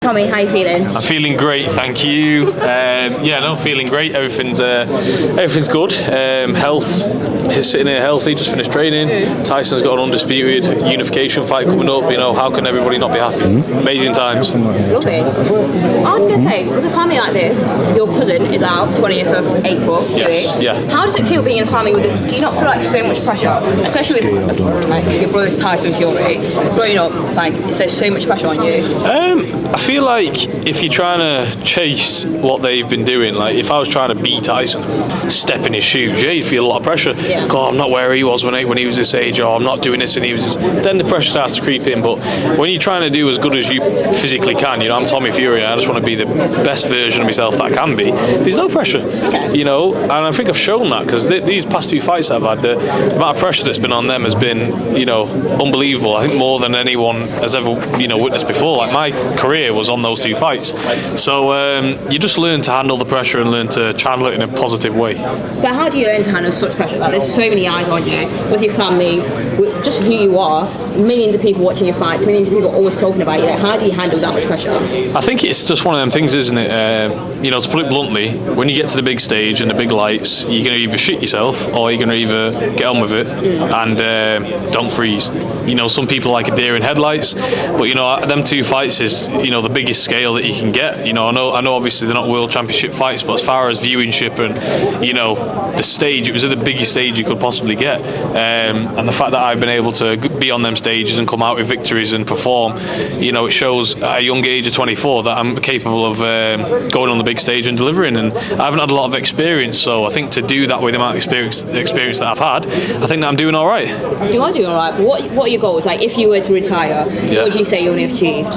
Tommy, how are you feeling? I'm feeling great, thank you. Feeling great. Everything's good. Health is sitting here healthy. Just finished training. Tyson's got an undisputed unification fight coming up. You know, how can everybody not be happy? Amazing times. Lovely. I was going to say, with a family like this, your cousin is out 20th of April. Yes. Yeah. How does it feel being in a family with this? Do you not feel like so much pressure, especially with like your brother's Tyson Fury? Growing up, like, is there so much pressure on you? I feel like if you're trying to chase what they've been doing, like if I was trying to beat Tyson, step in his shoes, you feel a lot of pressure. Yeah. God, I'm not where he was when he was this age, or I'm not doing this and he was this. Then the pressure starts to creep in. But when you're trying to do as good as you physically can, you know, I'm Tommy Fury, I just want to be the best version of myself that I can be. There's no pressure, you know, and I think I've shown that because these past two fights I've had, the amount of pressure that's been on them has been, you know, unbelievable. I think more than anyone has ever, you know, witnessed before. Like my career was on those two fights. So you just learn to handle the pressure and learn to channel it in a positive way. But how do you learn to handle such pressure? Like, there's so many eyes on you, with your family, with just who you are, millions of people watching your fights, millions of people always talking about you. Like, how do you handle that much pressure? I think it's just one of them things, isn't it? You know, to put it bluntly, when you get to the big stage and the big lights, you're going to either shit yourself or you're going to either get on with it and don't freeze. You know, some people like a deer in headlights, but you know, them two fights is, you know, the biggest scale that you can get. You know, I know obviously they're not world championship fights, but as far as viewership and, you know, the stage, it was at the biggest stage you could possibly get. And the fact that I've been able to be on them stages and come out with victories and perform, you know, it shows at a young age of 24 that I'm capable of going on the big stage and delivering. And I haven't had a lot of experience, so I think to do that with the amount of experience that I've had, I think that I'm doing all right. You are doing all right. But what are your goals? Like, if you were to retire, what would you say you only have achieved?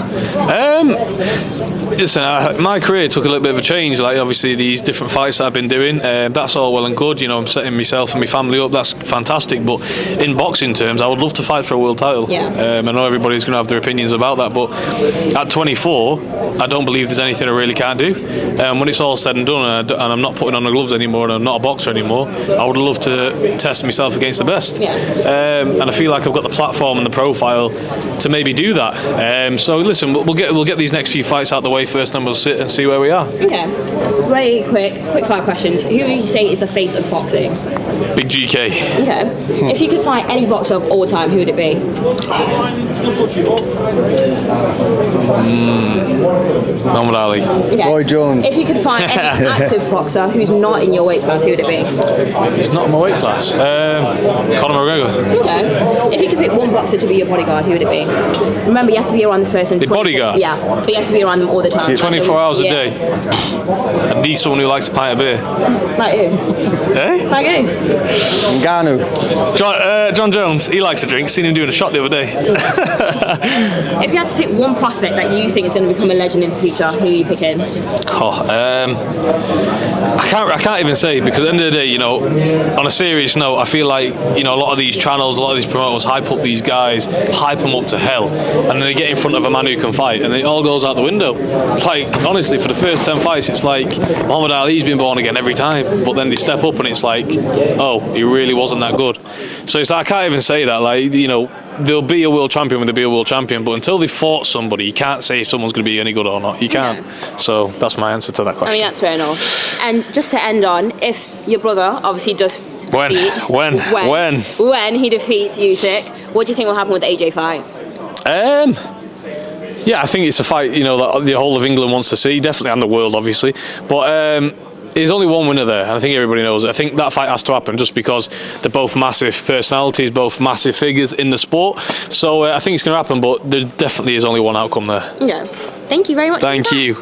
Listen, my career took a little bit of a change. Like, obviously, these different fights that I've been doing, that's all well and good. You know, I'm setting myself and my family up. That's fantastic. But in boxing terms, I would love to fight for a world title. I know everybody's going to have their opinions about that, but at 24, I don't believe there's anything I really can't do. When it's all said and done, and I'm not putting on the gloves anymore, and I'm not a boxer anymore, I would love to test myself against the best. And I feel like I've got the platform and the profile to maybe do that. So listen, we'll get these next few fights out the way first, then we'll sit and see where we are. Okay. Really quick fire questions. Who would you say is the face of boxing? Big GK. Okay. If you could fight any boxer of all time, who would it be? Muhammad Ali. Okay. Roy Jones. If you could fight any active boxer who's not in your weight class, who would it be? He's not in my weight class. Conor McGregor. Okay. If you could pick one boxer to be your bodyguard, who would it be? Remember, you have to be around this person. The bodyguard? Yeah, but you have to be around them all the time. 24 hours a day. I need someone who likes a pint of beer. Like who? Eh? Like who? Ngannou. John Jones, he likes a drink. Seen him doing a shot the other day. If you had to pick one prospect that you think is going to become a legend in the future, who are you picking? I can't even say, because at the end of the day, you know, on a serious note, I feel like, you know, a lot of these channels, a lot of these promoters hype up these guys, hype them up to hell, and then they get in front of a man who can fight, and it all goes out the window. Like, honestly, for the first 10 fights, it's like Muhammad Ali's been born again every time, but then they step up and it's like, oh, he really wasn't that good. So it's like, I can't even say that. Like, you know, there'll be a world champion when there'll be a world champion, but until they've fought somebody, you can't say if someone's going to be any good or not. You can't. Yeah. So that's my answer to that question. I mean, that's fair enough. And just to end on, if your brother obviously does when he defeats Usyk, what do you think will happen with the AJ fight? Yeah, I think it's a fight, you know, that the whole of England wants to see, definitely, and the world, obviously. But there's only one winner there, and I think everybody knows it. I think that fight has to happen just because they're both massive personalities, both massive figures in the sport. So I think it's going to happen, but there definitely is only one outcome there. Yeah. Thank you very much. Thank you.